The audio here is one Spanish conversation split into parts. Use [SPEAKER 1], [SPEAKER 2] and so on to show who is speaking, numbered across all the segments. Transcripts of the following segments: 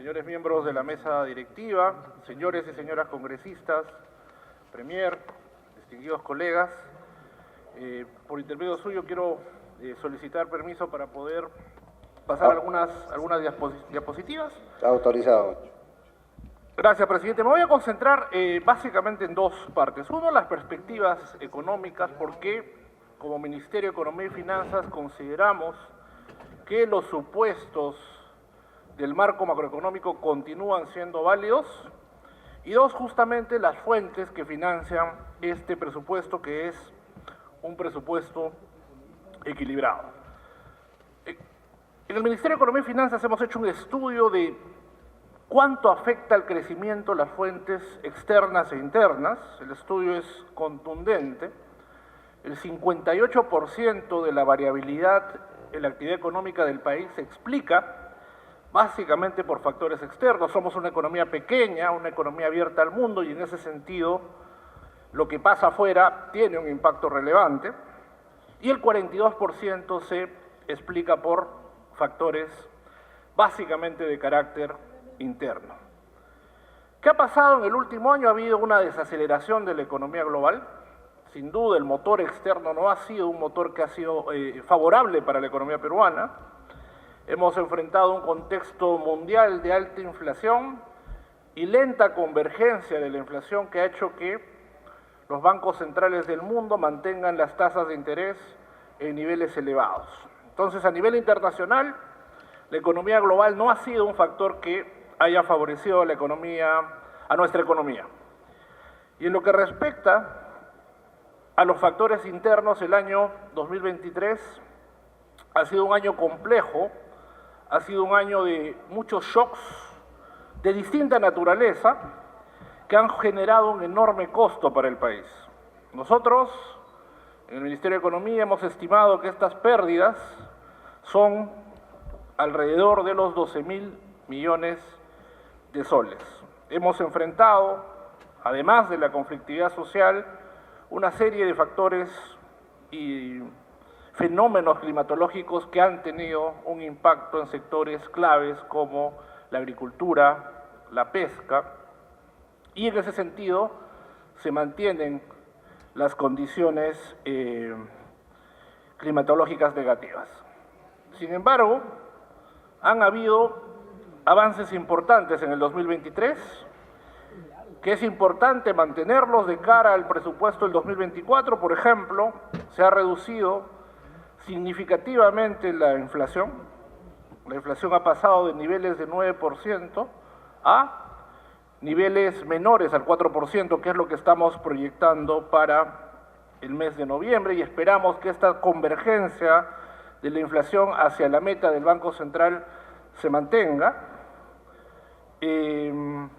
[SPEAKER 1] señores miembros de la mesa directiva, señores y señoras congresistas, premier, distinguidos colegas, por intermedio suyo quiero solicitar permiso para poder pasar algunas diapositivas.
[SPEAKER 2] Autorizado.
[SPEAKER 1] Gracias, presidente. Me voy a concentrar básicamente en dos partes. Uno, las perspectivas económicas, porque como Ministerio de Economía y Finanzas consideramos que los supuestos del marco macroeconómico continúan siendo válidos. Y dos, justamente las fuentes que financian este presupuesto, que es un presupuesto equilibrado. En el Ministerio de Economía y Finanzas hemos hecho un estudio de cuánto afecta al crecimiento las fuentes externas e internas. El estudio es contundente. El 58% de la variabilidad en la actividad económica del país se explica básicamente por factores externos. Somos una economía pequeña, una economía abierta al mundo, y en ese sentido lo que pasa afuera tiene un impacto relevante. Y el 42% se explica por factores básicamente de carácter interno. ¿Qué ha pasado en el último año? Ha habido una desaceleración de la economía global. Sin duda el motor externo no ha sido un motor que ha sido favorable para la economía peruana. Hemos enfrentado un contexto mundial de alta inflación y lenta convergencia de la inflación, que ha hecho que los bancos centrales del mundo mantengan las tasas de interés en niveles elevados. Entonces, a nivel internacional, la economía global no ha sido un factor que haya favorecido a nuestra economía. Y en lo que respecta a los factores internos, el año 2023 ha sido un año complejo, ha sido un año de muchos shocks de distinta naturaleza que han generado un enorme costo para el país. Nosotros, en el Ministerio de Economía, hemos estimado que estas pérdidas son alrededor de los 12.000 millones de soles. Hemos enfrentado, además de la conflictividad social, una serie de factores y fenómenos climatológicos que han tenido un impacto en sectores claves como la agricultura, la pesca, y en ese sentido se mantienen las condiciones climatológicas negativas. Sin embargo, han habido avances importantes en el 2023, que es importante mantenerlos de cara al presupuesto del 2024. Por ejemplo, se ha reducido significativamente la inflación. La inflación ha pasado de niveles de 9% a niveles menores al 4%, que es lo que estamos proyectando para el mes de noviembre, y esperamos que esta convergencia de la inflación hacia la meta del Banco Central se mantenga. El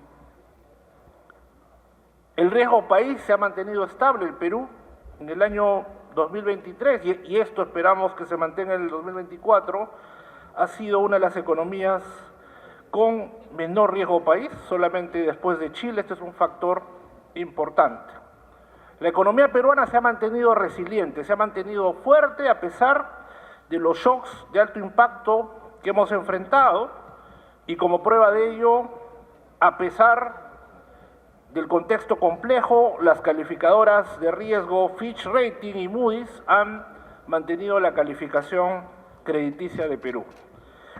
[SPEAKER 1] riesgo país se ha mantenido estable. El Perú en el año 2023, y esto esperamos que se mantenga en el 2024, ha sido una de las economías con menor riesgo país, solamente después de Chile. Este es un factor importante. La economía peruana se ha mantenido resiliente, se ha mantenido fuerte a pesar de los shocks de alto impacto que hemos enfrentado, y como prueba de ello, a pesar del contexto complejo, las calificadoras de riesgo Fitch Rating y Moody's han mantenido la calificación crediticia de Perú,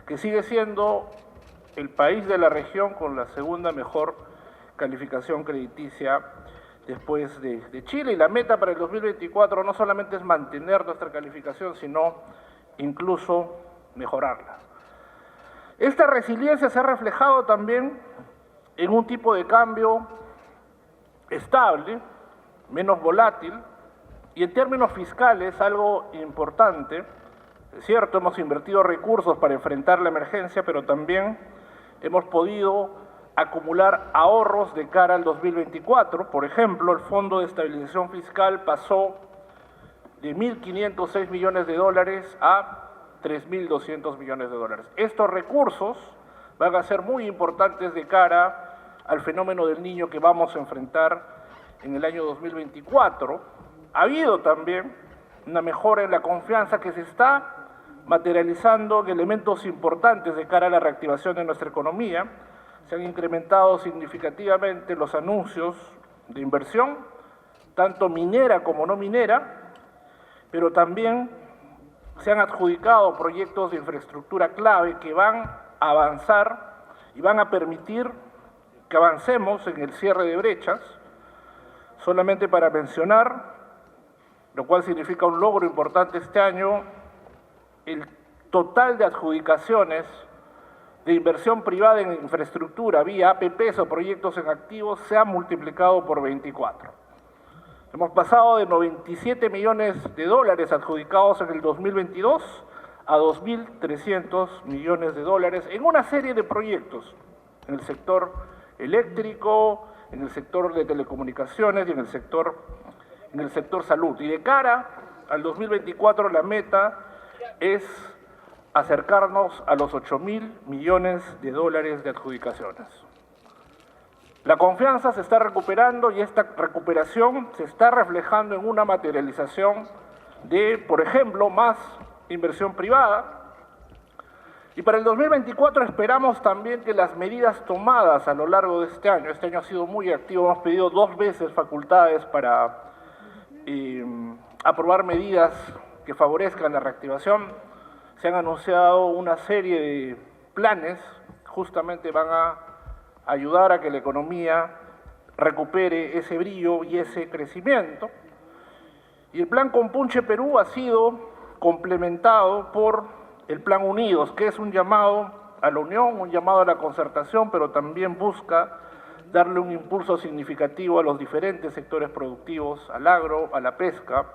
[SPEAKER 1] que sigue siendo el país de la región con la segunda mejor calificación crediticia después de Chile. Y la meta para el 2024 no solamente es mantener nuestra calificación, sino incluso mejorarla. Esta resiliencia se ha reflejado también en un tipo de cambio estable, menos volátil, y en términos fiscales algo importante. Es cierto, hemos invertido recursos para enfrentar la emergencia, pero también hemos podido acumular ahorros de cara al 2024. Por ejemplo, el Fondo de Estabilización Fiscal pasó de 1.506 millones de dólares a 3.200 millones de dólares. Estos recursos van a ser muy importantes de cara al fenómeno del Niño que vamos a enfrentar en el año 2024. Ha habido también una mejora en la confianza que se está materializando en elementos importantes de cara a la reactivación de nuestra economía. se han incrementado significativamente los anuncios de inversión, tanto minera como no minera, pero también se han adjudicado proyectos de infraestructura clave que van a avanzar y van a permitir que avancemos en el cierre de brechas. Solamente para mencionar, lo cual significa un logro importante este año, el total de adjudicaciones de inversión privada en infraestructura vía APPs o proyectos en activos se ha multiplicado por 24. Hemos pasado de 97 millones de dólares adjudicados en el 2022 a 2.300 millones de dólares en una serie de proyectos en el sector eléctrico, en el sector de telecomunicaciones y en el sector salud. Y de cara al 2024 la meta es acercarnos a los 8.000 millones de dólares de adjudicaciones. La confianza se está recuperando y esta recuperación se está reflejando en una materialización de, por ejemplo, más inversión privada. Y para el 2024 esperamos también que las medidas tomadas a lo largo de este año ha sido muy activo, hemos pedido 2 veces facultades para aprobar medidas que favorezcan la reactivación. Se han anunciado una serie de planes, justamente van a ayudar a que la economía recupere ese brillo y ese crecimiento. Y el plan Compunche Perú ha sido complementado por el Plan Unidos, que es un llamado a la unión, un llamado a la concertación, pero también busca darle un impulso significativo a los diferentes sectores productivos, al agro, a la pesca.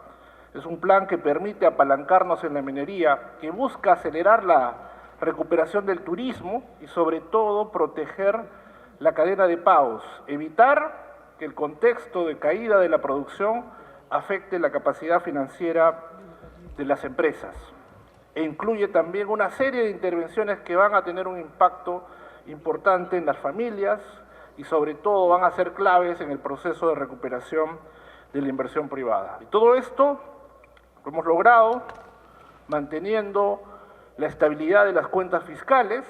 [SPEAKER 1] Es un plan que permite apalancarnos en la minería, que busca acelerar la recuperación del turismo y sobre todo proteger la cadena de pagos, evitar que el contexto de caída de la producción afecte la capacidad financiera de las empresas. E incluye también una serie de intervenciones que van a tener un impacto importante en las familias y sobre todo van a ser claves en el proceso de recuperación de la inversión privada. Y todo esto lo hemos logrado manteniendo la estabilidad de las cuentas fiscales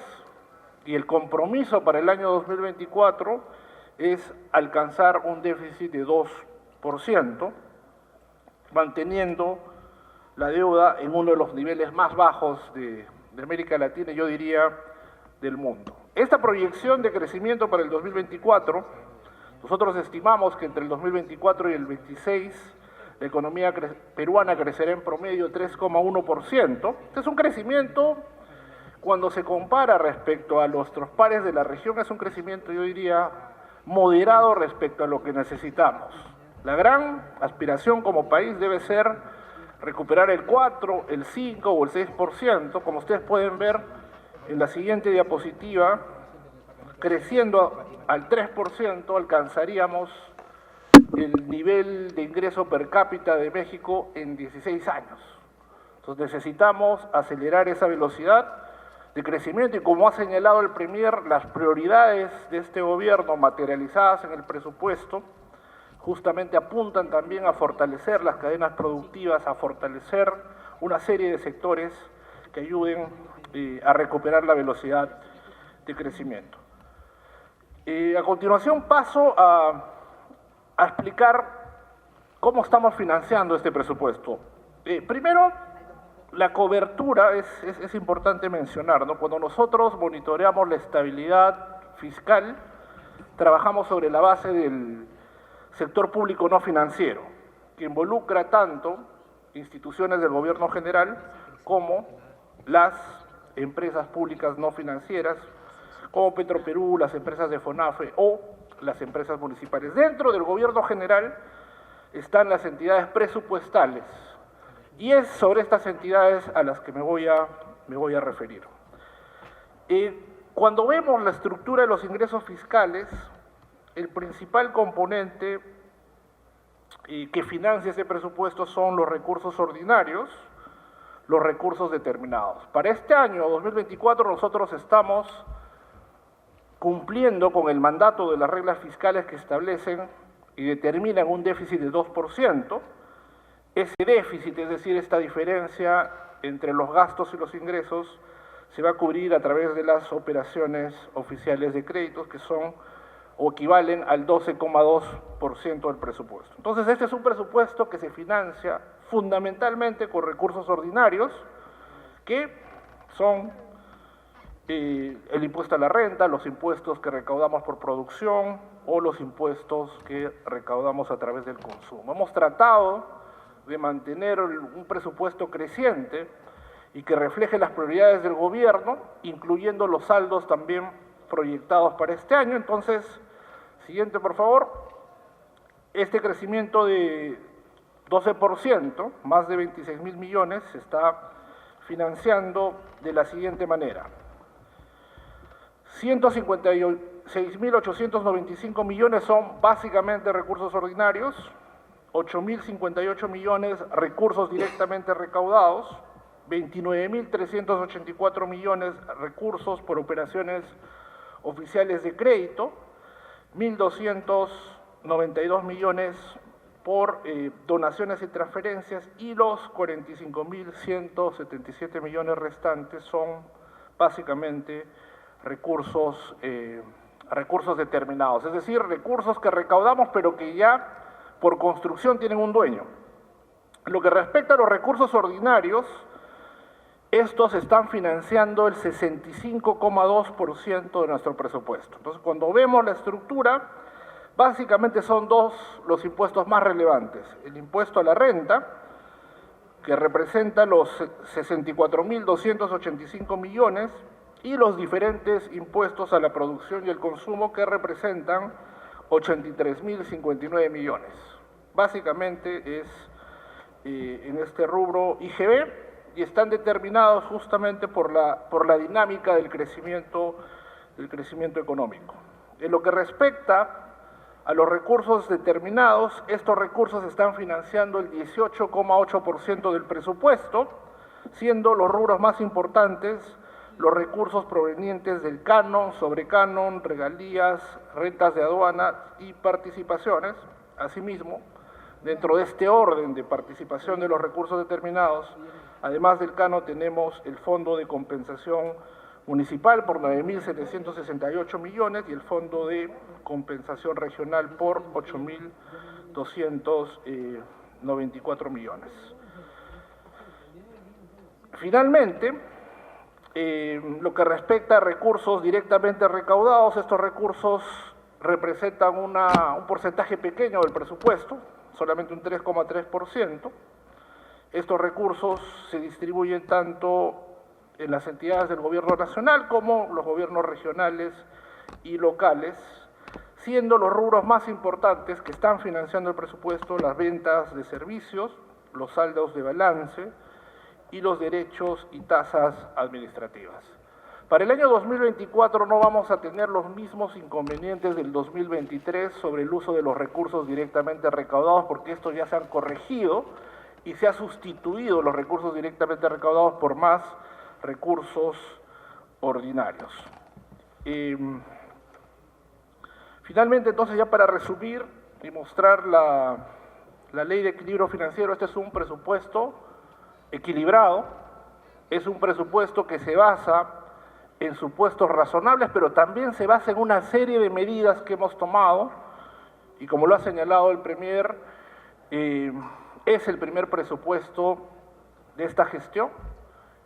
[SPEAKER 1] y el compromiso para el año 2024 es alcanzar un déficit de 2%, manteniendo la deuda en uno de los niveles más bajos de América Latina y yo diría del mundo. Esta proyección de crecimiento para el 2024, nosotros estimamos que entre el 2024 y el 2026 la economía peruana crecerá en promedio 3,1%. Este es un crecimiento, cuando se compara respecto a nuestros pares de la región, es un crecimiento, yo diría, moderado respecto a lo que necesitamos. La gran aspiración como país debe ser recuperar el 4, el 5 o el 6%, como ustedes pueden ver en la siguiente diapositiva, creciendo al 3% alcanzaríamos el nivel de ingreso per cápita de México en 16 años. Entonces necesitamos acelerar esa velocidad de crecimiento y como ha señalado el Premier, las prioridades de este gobierno materializadas en el presupuesto justamente apuntan también a fortalecer las cadenas productivas, a fortalecer una serie de sectores que ayuden a recuperar la velocidad de crecimiento. A continuación paso a explicar cómo estamos financiando este presupuesto. Primero, la cobertura es importante mencionar, ¿no? Cuando nosotros monitoreamos la estabilidad fiscal, trabajamos sobre la base del sector público no financiero, que involucra tanto instituciones del gobierno general como las empresas públicas no financieras, como Petroperú, las empresas de FONAFE o las empresas municipales. Dentro del gobierno general están las entidades presupuestales y es sobre estas entidades a las que me voy a referir. Cuando vemos la estructura de los ingresos fiscales, el principal componente que financia ese presupuesto son los recursos ordinarios, los recursos determinados. Para este año 2024 nosotros estamos cumpliendo con el mandato de las reglas fiscales que establecen y determinan un déficit de 2%. Ese déficit, es decir, esta diferencia entre los gastos y los ingresos, se va a cubrir a través de las operaciones oficiales de créditos, que son o equivalen al 12,2% del presupuesto. Entonces, este es un presupuesto que se financia fundamentalmente con recursos ordinarios, que son el impuesto a la renta, los impuestos que recaudamos por producción o los impuestos que recaudamos a través del consumo. Hemos tratado de mantener un presupuesto creciente y que refleje las prioridades del gobierno, incluyendo los saldos también proyectados para este año. Entonces, siguiente por favor, este crecimiento de 12%, más de 26.000 millones, se está financiando de la siguiente manera. 156.895 millones son básicamente recursos ordinarios, 8.058 millones recursos directamente recaudados, 29.384 millones recursos por operaciones oficiales de crédito, 1.292 millones por donaciones y transferencias, y los 45.177 millones restantes son básicamente recursos determinados, es decir, recursos que recaudamos pero que ya por construcción tienen un dueño. Lo que respecta a los recursos ordinarios, estos están financiando el 65,2% de nuestro presupuesto. Entonces, cuando vemos la estructura, básicamente son dos los impuestos más relevantes. El impuesto a la renta, que representa los 64.285 millones, y los diferentes impuestos a la producción y el consumo, que representan 83.059 millones. Básicamente es en este rubro IGB, y están determinados justamente por la dinámica del crecimiento económico. En lo que respecta a los recursos determinados, estos recursos están financiando el 18,8% del presupuesto, siendo los rubros más importantes los recursos provenientes del canon, sobrecanon, regalías, rentas de aduana y participaciones. Asimismo, dentro de este orden de participación de los recursos determinados, además del canon, tenemos el Fondo de Compensación Municipal por 9.768 millones y el Fondo de Compensación Regional por 8.294 millones. Finalmente, lo que respecta a recursos directamente recaudados, estos recursos representan un porcentaje pequeño del presupuesto, solamente un 3,3%. Estos recursos se distribuyen tanto en las entidades del gobierno nacional como los gobiernos regionales y locales, siendo los rubros más importantes que están financiando el presupuesto las ventas de servicios, los saldos de balance y los derechos y tasas administrativas. Para el año 2024 no vamos a tener los mismos inconvenientes del 2023 sobre el uso de los recursos directamente recaudados, porque estos ya se han corregido y se ha sustituido los recursos directamente recaudados por más recursos ordinarios. Finalmente, entonces, ya para resumir y mostrar la ley de equilibrio financiero, este es un presupuesto equilibrado, es un presupuesto que se basa en supuestos razonables, pero también se basa en una serie de medidas que hemos tomado, y como lo ha señalado el Premier, es el primer presupuesto de esta gestión,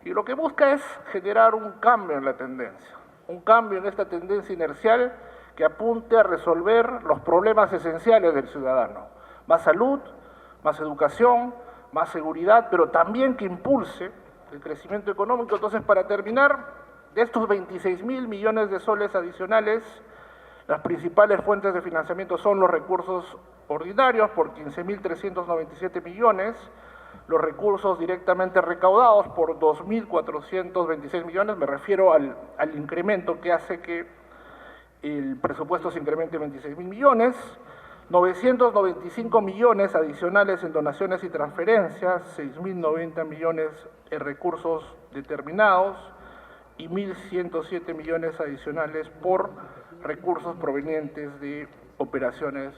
[SPEAKER 1] y lo que busca es generar un cambio en la tendencia, un cambio en esta tendencia inercial que apunte a resolver los problemas esenciales del ciudadano: más salud, más educación, más seguridad, pero también que impulse el crecimiento económico. Entonces, para terminar, de estos 26.000 millones de soles adicionales, las principales fuentes de financiamiento son los recursos ordinarios por 15.397 millones, los recursos directamente recaudados por 2.426 millones, me refiero al incremento que hace que el presupuesto se incremente 26.000 millones, 995 millones adicionales en donaciones y transferencias, 6.090 millones en recursos determinados y 1.107 millones adicionales por recursos provenientes de operaciones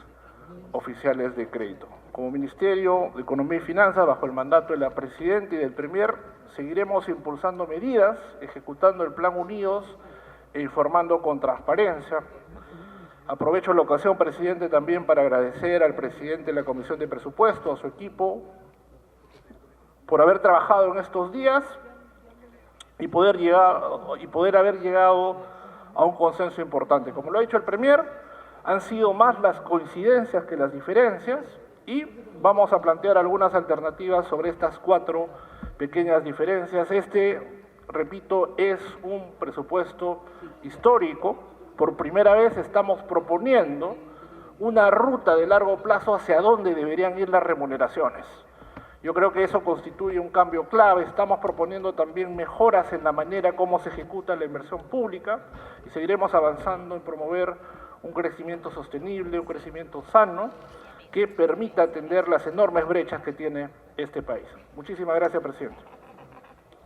[SPEAKER 1] oficiales de crédito. Como Ministerio de Economía y Finanzas, bajo el mandato de la Presidenta y del Premier, seguiremos impulsando medidas, ejecutando el Plan Unidos e informando con transparencia. Aprovecho la ocasión, presidente, también para agradecer al presidente de la Comisión de Presupuestos, a su equipo, por haber trabajado en estos días y poder haber llegado a un consenso importante. Como lo ha dicho el Premier, han sido más las coincidencias que las diferencias y vamos a plantear algunas alternativas sobre estas 4 pequeñas diferencias. Repito, es un presupuesto histórico. Por primera vez estamos proponiendo una ruta de largo plazo hacia dónde deberían ir las remuneraciones. Yo creo que eso constituye un cambio clave. Estamos proponiendo también mejoras en la manera como se ejecuta la inversión pública y seguiremos avanzando en promover un crecimiento sostenible, un crecimiento sano, que permita atender las enormes brechas que tiene este país. Muchísimas gracias, presidente.